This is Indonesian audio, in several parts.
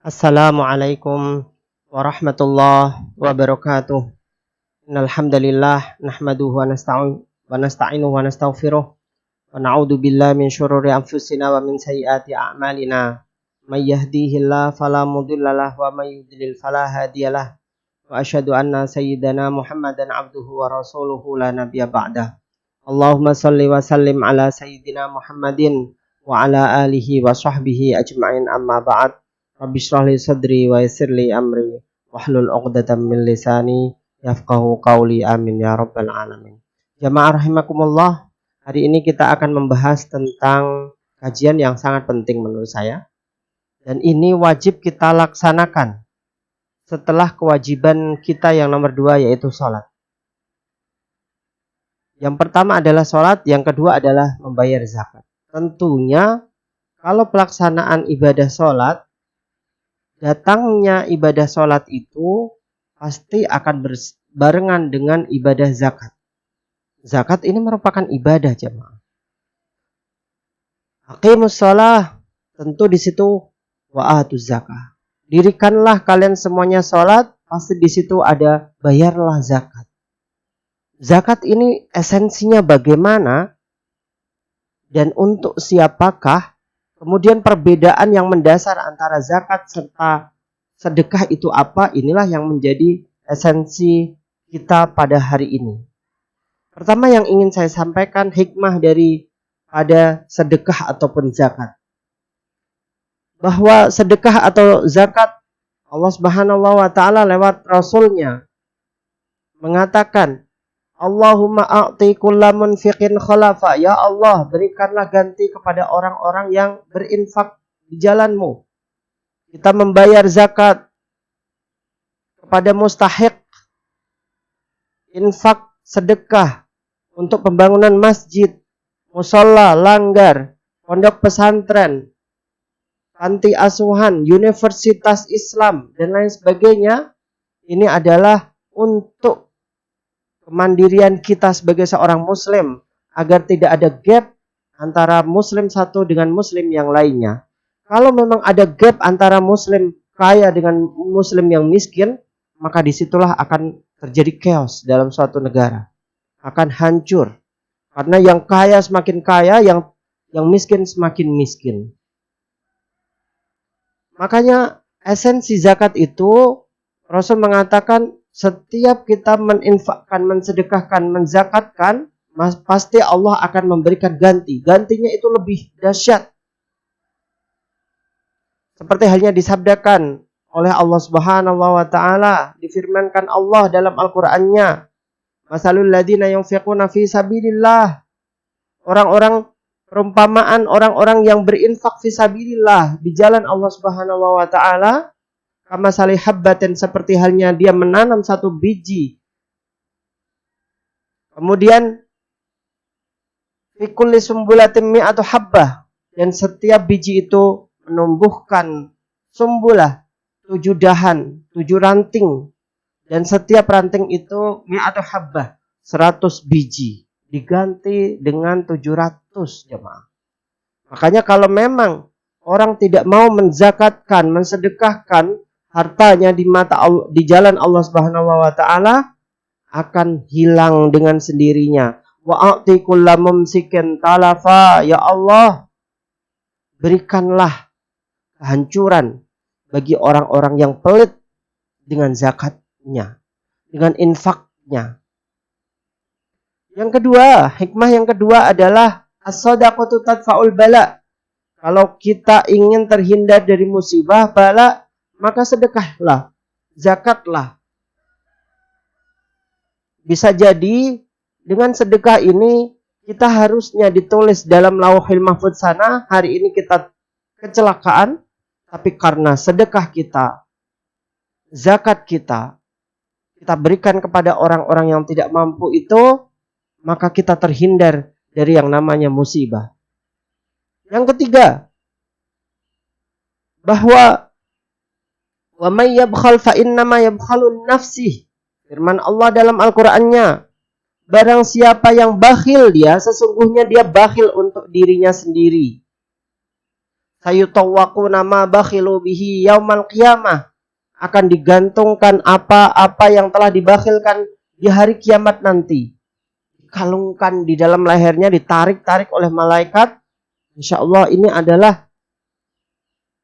Assalamualaikum warahmatullahi wabarakatuh. Innal hamdalillah nahmaduhu wa nasta'inuhu wa nastaghfiruh wa na'udzu billahi min syururi anfusina wa min sayyiati a'malina. May yahdihillahu fala mudhillalah wa may yudlil fala hadiyalah. Wa asyhadu anna sayyidana Muhammadan abduhu wa rasuluhu la nabiyya ba'dah. Allahumma shalli wa sallim ala sayyidina Muhammadin wa ala alihi wa sahbihi ajma'in, amma ba'd. Rabbi shrah li sadri wa yassir li amri wahlul 'uqdatam min lisani yafqahu qawli, amin ya rabbal alamin. Jamaah rahimakumullah, hari ini kita akan membahas tentang kajian yang sangat penting menurut saya, dan ini wajib kita laksanakan setelah kewajiban kita yang nomor 2, yaitu sholat. Yang pertama adalah sholat, yang kedua adalah membayar zakat. Tentunya kalau pelaksanaan ibadah sholat, datangnya ibadah sholat itu pasti akan berbarengan dengan ibadah zakat. Zakat ini merupakan ibadah, jemaah. Aqimus shalah, tentu di situ wa atuz zakah. Dirikanlah kalian semuanya sholat, pasti di situ ada bayarlah zakat. Zakat ini esensinya bagaimana dan untuk siapakah? Kemudian perbedaan yang mendasar antara zakat serta sedekah itu apa? Inilah yang menjadi esensi kita pada hari ini. Pertama yang ingin saya sampaikan, hikmah daripada sedekah ataupun zakat. Bahwa sedekah atau zakat, Allah Subhanahu wa ta'ala lewat Rasulnya mengatakan, Allahumma a'ti kulla munfiqin khalafa. Ya Allah, berikanlah ganti kepada orang-orang yang berinfak di jalanmu. Kita membayar zakat kepada mustahiq, infak sedekah untuk pembangunan masjid, musholla, langgar, pondok pesantren, panti asuhan, universitas Islam, dan lain sebagainya. Ini adalah untuk kemandirian kita sebagai seorang muslim, agar tidak ada gap antara muslim satu dengan muslim yang lainnya. Kalau memang ada gap antara muslim kaya dengan muslim yang miskin, maka disitulah akan terjadi chaos dalam suatu negara. Akan hancur. Karena yang kaya semakin kaya, yang miskin semakin miskin. Makanya esensi zakat itu, Rasul mengatakan, setiap kita meninfakkan, mensedekahkan, menzakatkan, pasti Allah akan memberikan ganti. Gantinya itu lebih dahsyat. Seperti halnya disabdakan oleh Allah Subhanahu wa ta'ala, difirmankan Allah dalam Al-Qur'annya, masalul ladina yunfiquna fi sabilillah. Perumpamaan orang-orang yang berinfak fi sabilillah, di jalan Allah Subhanahu wa ta'ala, kama salih habbatin, seperti halnya dia menanam satu biji. Kemudian fi kulli sumbulatin mi'atu habbah, dan setiap biji itu menumbuhkan sumbulah, 7 dahan, 7 ranting, dan setiap ranting itu mi'atu habbah, 100 biji, diganti dengan 700, jemaah. Makanya kalau memang orang tidak mau menzakatkan, mensedekahkan hartanya di jalan Allah Subhanahu wa ta'ala, akan hilang dengan sendirinya. Wa a'ti kulla mumsikin talafa. Ya Allah, berikanlah kehancuran bagi orang-orang yang pelit dengan zakatnya, dengan infaknya. Yang kedua, hikmah yang kedua adalah as-shadaqatu tadfa'ul bala. Kalau kita ingin terhindar dari musibah, bala, maka sedekahlah, zakatlah. Bisa jadi dengan sedekah ini kita harusnya ditulis dalam lauhil mahfudz sana, hari ini kita kecelakaan, tapi karena sedekah kita, zakat kita berikan kepada orang-orang yang tidak mampu itu, maka kita terhindar dari yang namanya musibah. Yang ketiga, bahwa wa may yabkhal fa innama yabkhalu nafsih. Firman Allah dalam Al-Qur'annya, barang siapa yang bakhil, dia sesungguhnya dia bakhil untuk dirinya sendiri. sayutawwaquna ma bakhilu bihi yaumal qiyamah, akan digantungkan apa-apa yang telah dibakhilkan di hari kiamat nanti. Dikalungkan di dalam lehernya, ditarik-tarik oleh malaikat. Insyaallah ini adalah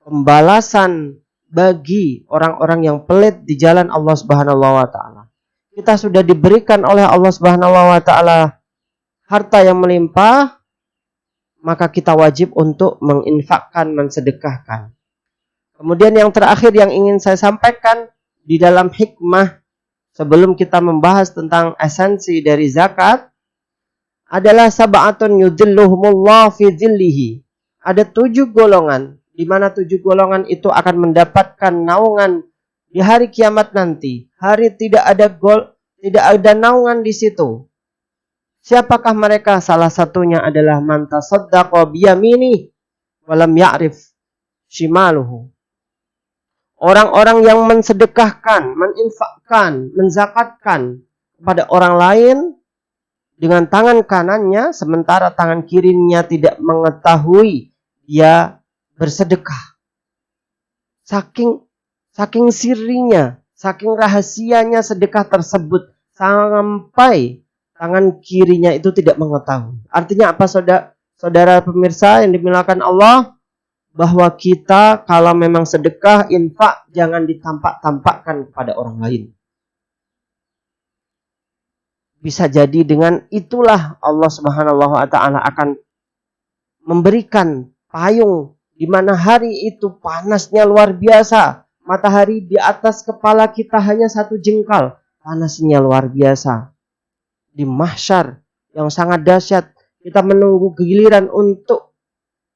pembalasan bagi orang-orang yang pelit di jalan Allah Subhanahu wa taala. Kita sudah diberikan oleh Allah Subhanahu wa taala harta yang melimpah, maka kita wajib untuk menginfakkan, mensedekahkan. Kemudian yang terakhir yang ingin saya sampaikan di dalam hikmah sebelum kita membahas tentang esensi dari zakat adalah sab'atun yudhilluhumullah fi dhillihi. Ada 7 golongan, di mana 7 golongan itu akan mendapatkan naungan di hari kiamat nanti. Hari tidak ada naungan di situ. Siapakah mereka? Salah satunya adalah man tasaddaqa biyamini walam ya'rif shimaluhu. Orang-orang yang mensedekahkan, meninfakkan, menzakatkan kepada orang lain dengan tangan kanannya, sementara tangan kirinya tidak mengetahui dia bersedekah. Saking sirinya, saking rahasianya sedekah tersebut, sampai tangan kirinya itu tidak mengetahui. Artinya apa, saudara pemirsa yang dimuliakan Allah? Bahwa kita kalau memang sedekah, infak, jangan ditampak-tampakkan kepada orang lain. Bisa jadi dengan itulah Allah Subhanahu wa taala akan memberikan payung di mana hari itu panasnya luar biasa. Matahari di atas kepala kita hanya 1 jengkal, panasnya luar biasa. Di mahsyar yang sangat dahsyat, kita menunggu giliran untuk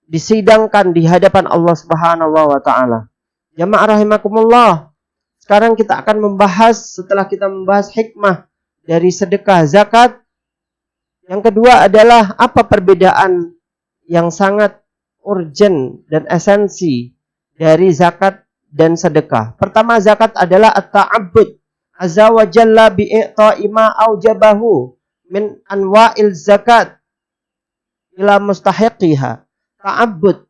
disidangkan di hadapan Allah Subhanahu wa taala. Jamaah rahimakumullah. Sekarang kita akan membahas, setelah kita membahas hikmah dari sedekah zakat, yang kedua adalah apa perbedaan yang sangat urgent dan esensi dari zakat dan sedekah. Pertama, zakat adalah at-ta'abbud azza wa jalla bi'i'ta'i ma aujabahu min anwa'il zakat ila mustahiqiha. Ta'abbud,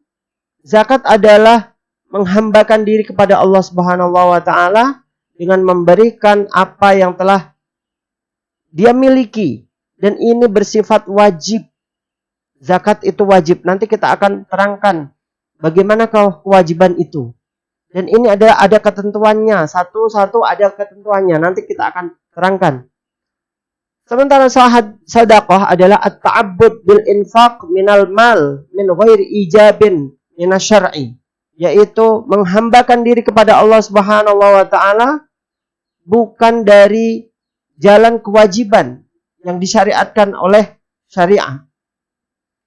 zakat adalah menghambakan diri kepada Allah Subhanahu wa taala dengan memberikan apa yang telah dia miliki, dan ini bersifat wajib. Zakat itu wajib. Nanti kita akan terangkan bagaimana kewajiban itu. Dan ini ada ketentuannya, satu-satu ada ketentuannya. Nanti kita akan terangkan. Sementara sedekah adalah at-ta'abbud bil infaq minal mal min ghairi ijabin minasyar'i, yaitu menghambakan diri kepada Allah Subhanahu wa taala bukan dari jalan kewajiban yang disyariatkan oleh syariat.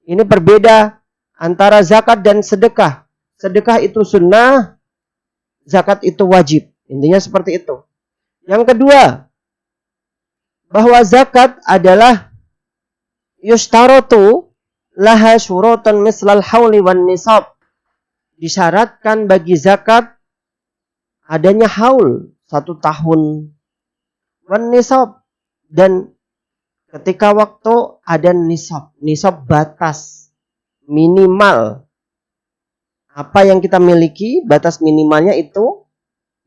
Ini berbeda antara zakat dan sedekah. Sedekah itu sunnah, zakat itu wajib. Intinya seperti itu. Yang kedua, bahwa zakat adalah yustaratu laha syurutan mislal hauli wan nisab. Disyaratkan bagi zakat adanya haul 1 tahun, wan nisab, dan ketika waktu ada nisab. Nisab batas minimal apa yang kita miliki, batas minimalnya itu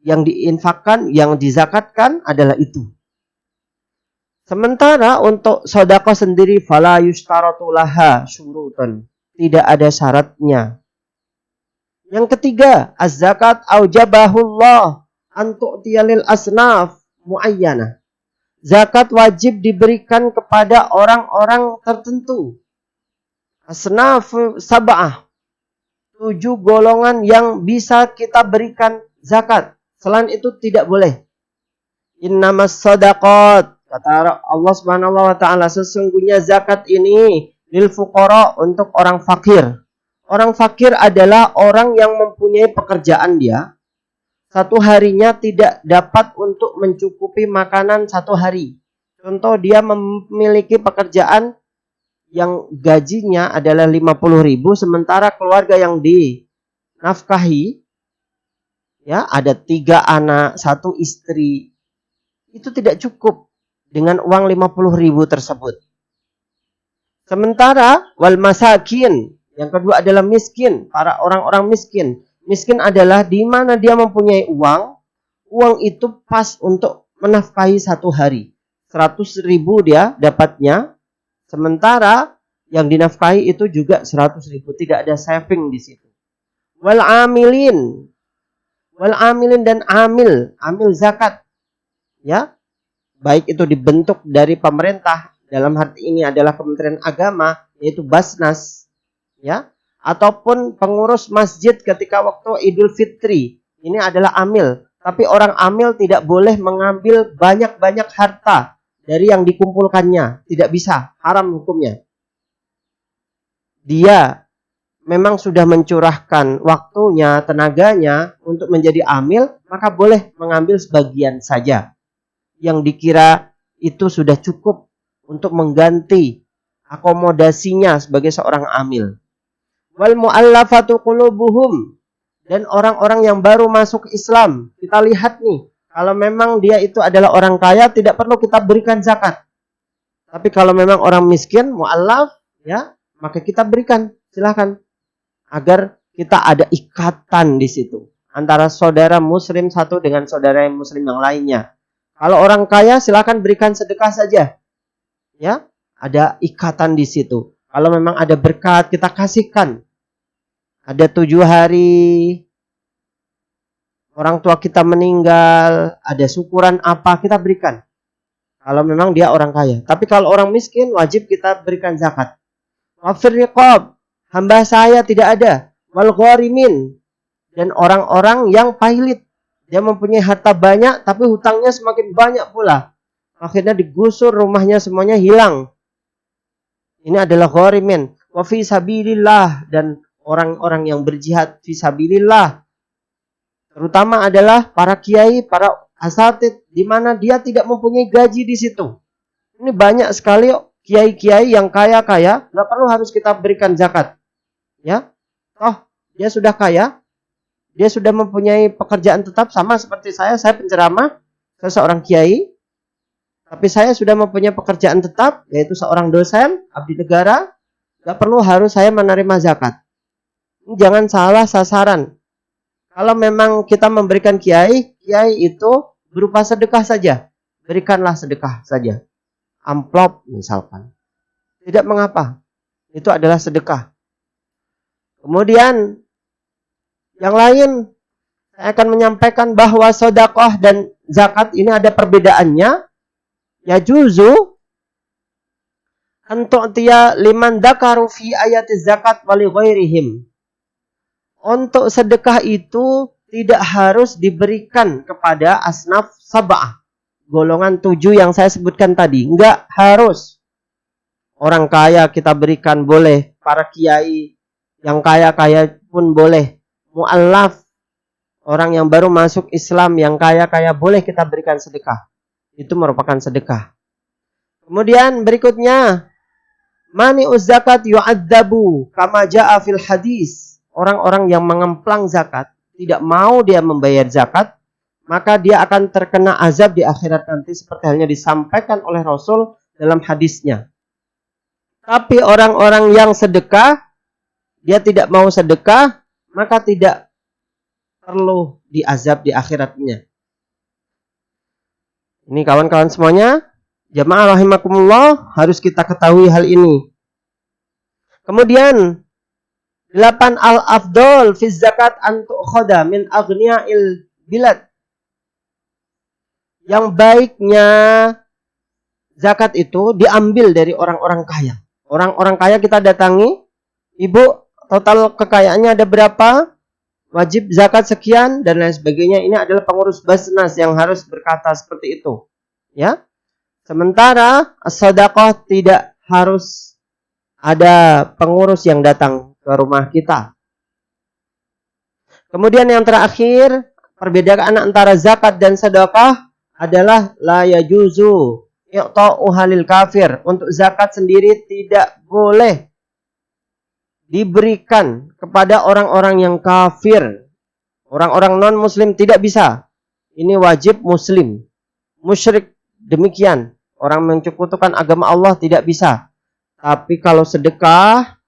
yang diinfakkan, yang dizakatkan adalah itu. Sementara untuk sedekah sendiri fala yustaratu laha syurutun, tidak ada syaratnya. Yang ketiga, az-zakat aujabahullah an tu'tiya lil asnaf muayyana. Zakat wajib diberikan kepada orang-orang tertentu. Asnaf sab'ah, 7 golongan yang bisa kita berikan zakat. Selain itu tidak boleh. Innamas shadaqat, kata Allah Subhanahu wa taala, sesungguhnya zakat ini lil fuqara, untuk orang fakir. Orang fakir adalah orang yang mempunyai pekerjaan dia, 1 harinya tidak dapat untuk mencukupi makanan 1 hari. Contoh, dia memiliki pekerjaan yang gajinya adalah 50.000, sementara keluarga yang dinafkahi, ya, ada 3 anak, 1 istri, itu tidak cukup dengan uang 50.000 tersebut. Sementara wal masakin, Yang kedua adalah miskin, para orang-orang miskin. Miskin adalah di mana dia mempunyai uang, uang itu pas untuk menafkahi satu hari. 100.000 dia dapatnya, sementara yang dinafkahi itu juga 100.000, tidak ada saving di situ. Wal amilin dan amil zakat, ya, baik itu dibentuk dari pemerintah, dalam arti ini adalah Kementerian Agama, yaitu Basnas, ya, ataupun pengurus masjid ketika waktu Idul Fitri, ini adalah amil. Tapi orang amil tidak boleh mengambil banyak-banyak harta dari yang dikumpulkannya, tidak bisa, haram hukumnya. Dia memang sudah mencurahkan waktunya, tenaganya untuk menjadi amil, maka boleh mengambil sebagian saja yang dikira itu sudah cukup untuk mengganti akomodasinya sebagai seorang amil. Wal mu'allafatu qulubuhum, dan orang-orang yang baru masuk Islam. Kita lihat nih, kalau memang dia itu adalah orang kaya, tidak perlu kita berikan zakat. Tapi kalau memang orang miskin, mu'allaf, ya, maka kita berikan, silahkan. Agar kita ada ikatan di situ antara saudara muslim satu dengan saudara muslim yang lainnya. Kalau orang kaya silakan berikan sedekah saja. Ya, ada ikatan di situ. Kalau memang ada berkat kita kasihkan. Ada 7 hari orang tua kita meninggal, ada syukuran apa kita berikan. Kalau memang dia orang kaya. Tapi kalau orang miskin wajib kita berikan zakat. Wafir riqab, hamba saya tidak ada. Wal gharimin, dan orang-orang yang pailit. Dia mempunyai harta banyak tapi hutangnya semakin banyak pula. Akhirnya digusur rumahnya, semuanya hilang. Ini adalah gharimin. Wa fi sabilillah, dan orang-orang yang berjihad fi sabilillah. Terutama adalah para kiai, para asatid, di mana dia tidak mempunyai gaji di situ. Ini banyak sekali kiai-kiai yang kaya-kaya, nggak perlu harus kita berikan zakat. Ya, dia sudah kaya, dia sudah mempunyai pekerjaan tetap, sama seperti saya penceramah, saya seorang kiai, tapi saya sudah mempunyai pekerjaan tetap, yaitu seorang dosen, abdi negara, nggak perlu harus saya menerima zakat. Jangan salah sasaran. Kalau memang kita memberikan kiai itu berupa sedekah saja, berikanlah sedekah saja. Amplop misalkan, tidak mengapa, itu adalah sedekah. Kemudian yang lain, saya akan menyampaikan bahwa sedekah dan zakat ini ada perbedaannya. Ya juzu untuk dia liman dzakaru fi ayati zakat wa li ghairihim. Untuk sedekah itu tidak harus diberikan kepada asnaf sab'ah, golongan 7 yang saya sebutkan tadi. Enggak harus. Orang kaya kita berikan boleh, para kiai yang kaya-kaya pun boleh, mu'allaf, orang yang baru masuk Islam yang kaya-kaya boleh kita berikan sedekah. Itu merupakan sedekah. Kemudian berikutnya, mani'uz zakat yu'adzabu kama ja'a fil hadis. Orang-orang yang mengemplang zakat, tidak mau dia membayar zakat, maka dia akan terkena azab di akhirat nanti, seperti halnya disampaikan oleh Rasul dalam hadisnya. Tapi orang-orang yang sedekah, dia tidak mau sedekah, maka tidak perlu diazab di akhiratnya. Ini kawan-kawan semuanya, jamaah rahimakumullah, harus kita ketahui hal ini. Kemudian 8 al-afdol fi zakat an tu'khadha min aghniya'il bilad. Yang baiknya zakat itu diambil dari orang-orang kaya. Orang-orang kaya kita datangi, ibu, total kekayaannya ada berapa? Wajib zakat sekian dan lain sebagainya. Ini adalah pengurus Basnas yang harus berkata seperti itu. Ya. Sementara as-shadaqah tidak harus ada pengurus yang datang ke rumah kita. Kemudian yang terakhir, perbedaan antara zakat dan sedekah adalah la yajuzu i'ta'uha lil kafir. Untuk zakat sendiri tidak boleh diberikan kepada orang-orang yang kafir. Orang-orang non-muslim tidak bisa. Ini wajib muslim. Musyrik demikian. Orang mencekutukan agama Allah tidak bisa. Tapi kalau sedekah,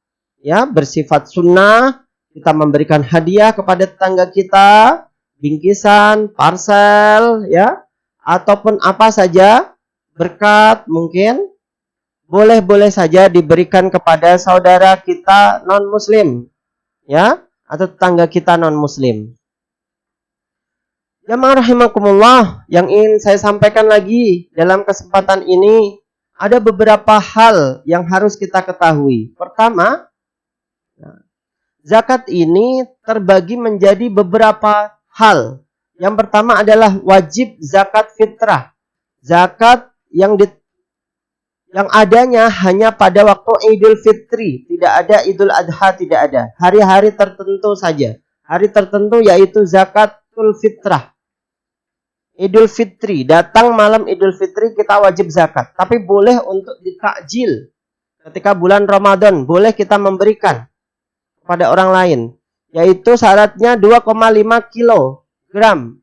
ya, bersifat sunnah, kita memberikan hadiah kepada tetangga kita, bingkisan, parcel, ya, ataupun apa saja, berkat mungkin, boleh-boleh saja diberikan kepada saudara kita non-muslim, ya, atau tetangga kita non-muslim. Jamaah rahimakumullah, yang ingin saya sampaikan lagi dalam kesempatan ini, ada beberapa hal yang harus kita ketahui. Pertama, zakat ini terbagi menjadi beberapa hal. Yang pertama adalah wajib zakat fitrah. Zakat yang adanya hanya pada waktu Idul Fitri, tidak ada Idul Adha, tidak ada. Hari-hari tertentu saja. Hari tertentu yaitu zakatul fitrah. Idul Fitri, datang malam Idul Fitri kita wajib zakat. Tapi boleh untuk ditakjil. Ketika bulan Ramadan, boleh kita memberikan kepada orang lain, yaitu syaratnya 2,5 kilogram.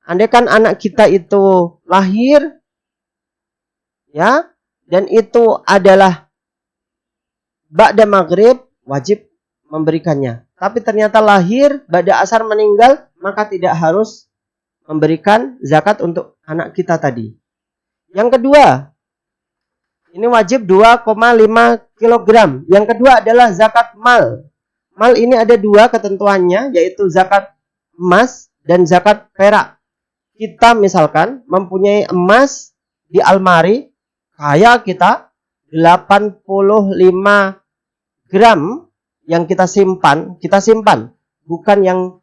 Andaikan anak kita itu lahir, ya, dan itu adalah ba'da maghrib, wajib memberikannya. Tapi ternyata lahir, ba'da asar meninggal, maka tidak harus memberikan zakat untuk anak kita tadi. Yang kedua, ini wajib 2,5 kilogram. Yang kedua adalah zakat mal. Mal ini ada dua ketentuannya, yaitu zakat emas dan zakat perak. Kita misalkan mempunyai emas di almari, kaya kita 85 gram yang kita simpan. Bukan yang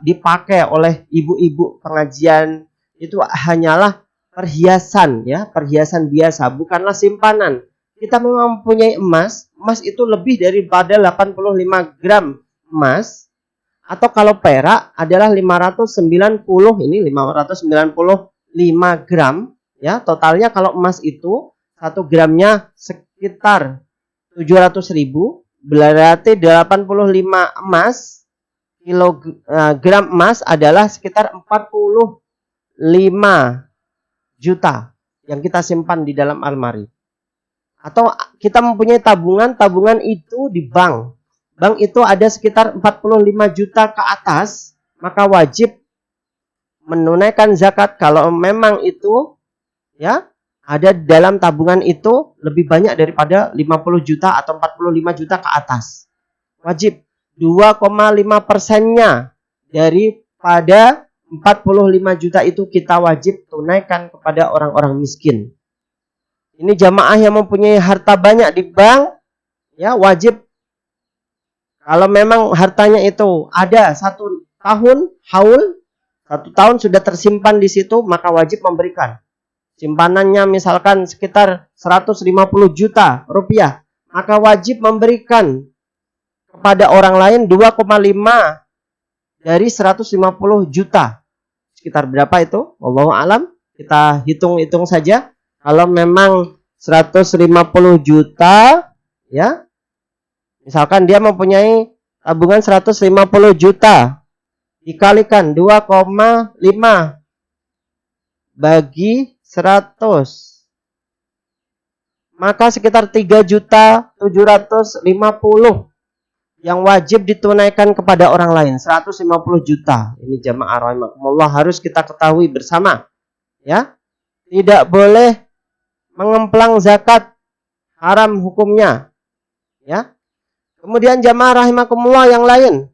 dipakai oleh ibu-ibu pengajian. Itu hanyalah perhiasan, ya, perhiasan biasa, bukanlah simpanan. Kita memang mempunyai emas itu lebih daripada 85 gram emas, atau kalau perak adalah 595 gram, ya, totalnya kalau emas itu 1 gramnya sekitar 700.000, berarti 85 kilogram emas adalah sekitar 45 juta yang kita simpan di dalam almari. Atau kita mempunyai tabungan itu di bank. Bank itu ada sekitar 45 juta ke atas, maka wajib menunaikan zakat kalau memang itu, ya, ada dalam tabungan itu lebih banyak daripada 50 juta atau 45 juta ke atas. Wajib 2,5%-nya daripada 45 juta itu kita wajib tunaikan kepada orang-orang miskin. Ini jamaah yang mempunyai harta banyak di bank, ya, wajib. Kalau memang hartanya itu ada 1 tahun haul, 1 tahun sudah tersimpan di situ, maka wajib memberikan. Simpanannya misalkan sekitar 150 juta rupiah, maka wajib memberikan kepada orang lain 2,5 dari 150 juta. Sekitar berapa itu? Wallahu alam. Kita hitung-hitung saja. Kalau memang 150 juta, ya, misalkan dia mempunyai tabungan 150 juta, dikalikan 2,5 bagi 100, maka sekitar 3.750.000 yang wajib ditunaikan kepada orang lain, 150 juta. Ini jamaah rahimakumullah harus kita ketahui bersama, ya. Tidak boleh mengemplang zakat, haram hukumnya, ya. Kemudian jamaah rahimakumullah yang lain,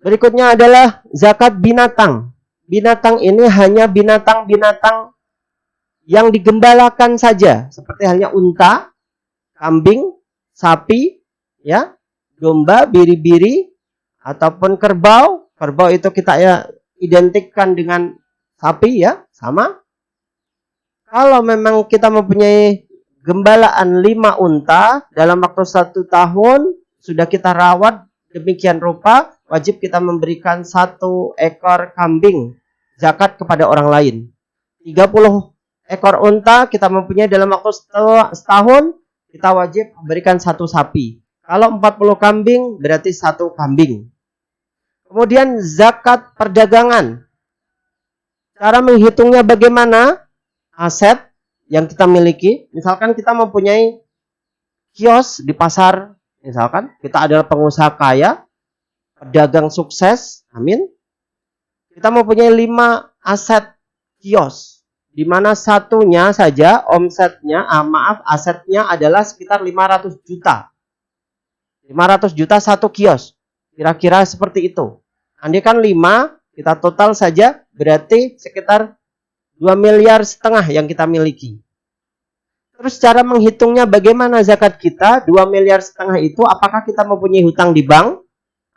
berikutnya adalah zakat binatang. Binatang ini hanya binatang-binatang yang digembalakan saja, seperti halnya unta, kambing, sapi, ya, domba, biri-biri, ataupun kerbau. Kerbau itu kita, ya, identikkan dengan sapi, ya, sama. Kalau memang kita mempunyai gembalaan 5 unta dalam waktu 1 tahun, sudah kita rawat demikian rupa, wajib kita memberikan 1 ekor kambing zakat kepada orang lain. 30 ekor unta kita mempunyai dalam waktu setahun, kita wajib memberikan 1 sapi. Kalau 40 kambing, berarti 1 kambing. Kemudian zakat perdagangan. Cara menghitungnya bagaimana? Aset yang kita miliki. Misalkan kita mempunyai kios di pasar, misalkan kita adalah pengusaha kaya, pedagang sukses, amin. Kita mempunyai 5 aset kios, di mana satunya saja omsetnya, asetnya adalah sekitar 500 juta. 500 juta satu kios. Kira-kira seperti itu. Andai kan 5, kita total saja berarti sekitar 2,5 miliar yang kita miliki. Terus cara menghitungnya bagaimana zakat kita? 2,5 miliar itu apakah kita mempunyai hutang di bank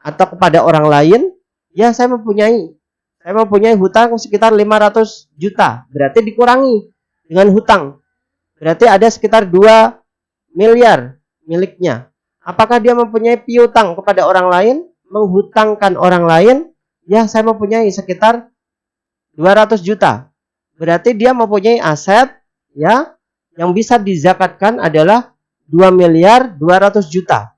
atau kepada orang lain? Ya, saya mempunyai. Saya mempunyai hutang sekitar 500 juta. Berarti dikurangi dengan hutang. Berarti ada sekitar 2 miliar miliknya. Apakah dia mempunyai piutang kepada orang lain? Menghutangkan orang lain? Ya, saya mempunyai sekitar 200 juta. Berarti dia mempunyai aset ya yang bisa dizakatkan adalah 2 miliar 200 juta.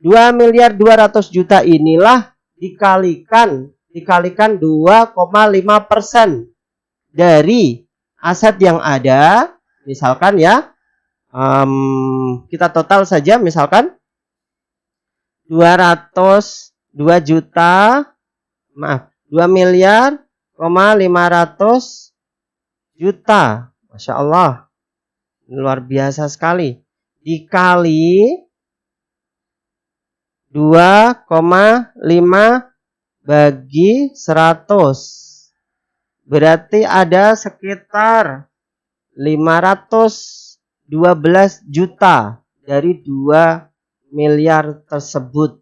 2 miliar 200 juta inilah dikalikan 2,5% dari aset yang ada. Misalkan ya, kita total saja misalkan 2 miliar 500 juta. Masya Allah. Luar biasa sekali. Dikali 2,5 bagi 100. Berarti ada sekitar 512 juta dari 2 miliar tersebut.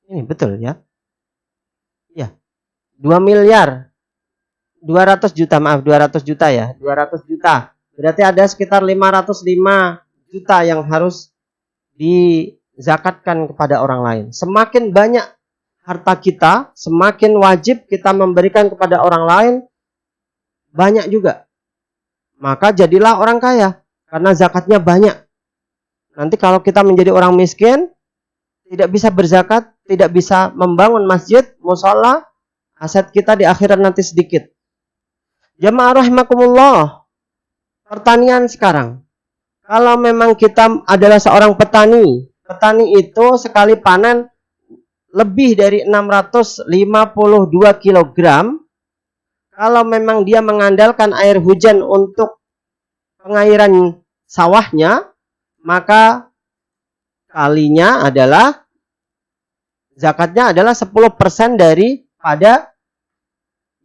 Ini betul ya? Ya. 2 miliar 200 juta, 200 juta ya. 200 juta. Berarti ada sekitar 505 juta yang harus dizakatkan kepada orang lain. Semakin banyak harta kita, semakin wajib kita memberikan kepada orang lain banyak juga. Maka jadilah orang kaya karena zakatnya banyak. Nanti kalau kita menjadi orang miskin, tidak bisa berzakat, tidak bisa membangun masjid, mushola, aset kita di akhirat nanti sedikit. Jamaah rahimakumullah. Pertanian sekarang. Kalau memang kita adalah seorang petani, petani itu sekali panen lebih dari 652 kg. Kalau memang dia mengandalkan air hujan untuk pengairan sawahnya, maka kalinya adalah zakatnya adalah 10% daripada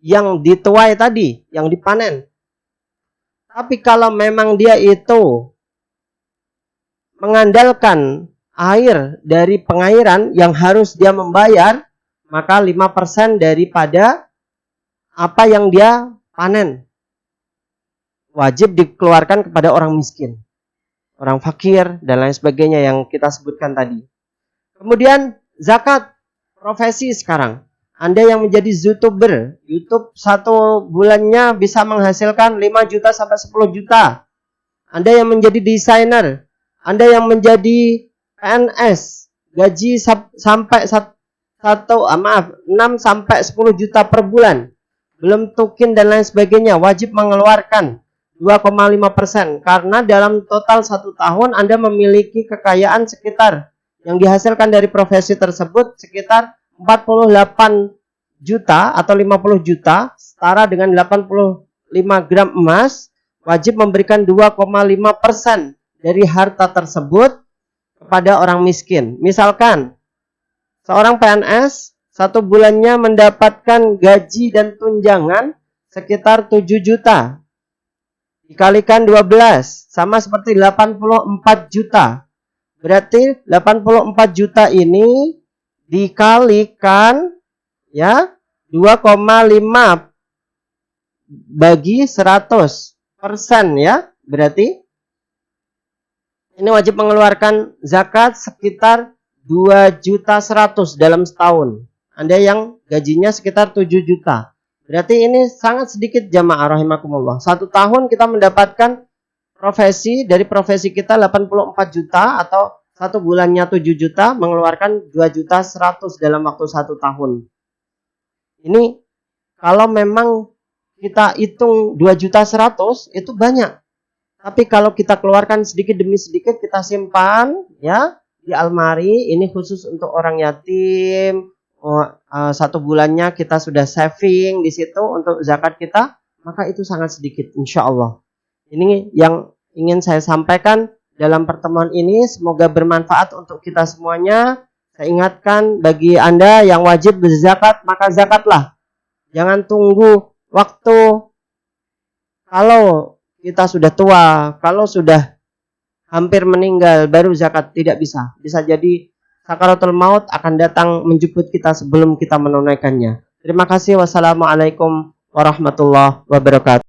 yang dituai tadi, yang dipanen. Tapi kalau memang dia itu mengandalkan air dari pengairan yang harus dia membayar, maka 5% daripada apa yang dia panen wajib dikeluarkan kepada orang miskin, orang fakir, dan lain sebagainya yang kita sebutkan tadi. Kemudian zakat profesi sekarang. Anda yang menjadi YouTuber, YouTube 1 bulannya bisa menghasilkan 5 juta sampai 10 juta. Anda yang menjadi desainer, Anda yang menjadi PNS, gaji sampai 6 sampai 10 juta per bulan. Belum tukin dan lain sebagainya, wajib mengeluarkan 2,5% karena dalam total 1 tahun Anda memiliki kekayaan sekitar yang dihasilkan dari profesi tersebut sekitar 48 juta atau 50 juta, setara dengan 85 gram emas, wajib memberikan 2,5% dari harta tersebut kepada orang miskin. Misalkan, seorang PNS 1 bulannya mendapatkan gaji dan tunjangan sekitar 7 juta. Dikalikan 12, sama seperti 84 juta. Berarti 84 juta ini dikalikan ya 2,5 bagi 100% ya. Berarti ini wajib mengeluarkan zakat sekitar 2.100.000 dalam setahun. Anda yang gajinya sekitar 7 juta. Berarti ini sangat sedikit jamaah rahimakumullah. 1 tahun kita mendapatkan profesi, dari profesi kita 84 juta atau 1 bulannya 7 juta, mengeluarkan 2.100.000 dalam waktu 1 tahun. Ini kalau memang kita hitung 2.100.000 itu banyak. Tapi kalau kita keluarkan sedikit demi sedikit, kita simpan ya di almari, ini khusus untuk orang yatim. 1 bulannya kita sudah saving di situ untuk zakat kita, maka itu sangat sedikit insya Allah. Ini yang ingin saya sampaikan dalam pertemuan ini, semoga bermanfaat untuk kita semuanya. Saya ingatkan bagi Anda yang wajib berzakat, maka zakatlah. Jangan tunggu waktu kalau kita sudah tua, kalau sudah hampir meninggal baru zakat, tidak bisa. Bisa jadi sakaratul maut akan datang menjemput kita sebelum kita menunaikannya. Terima kasih. Wassalamualaikum warahmatullahi wabarakatuh.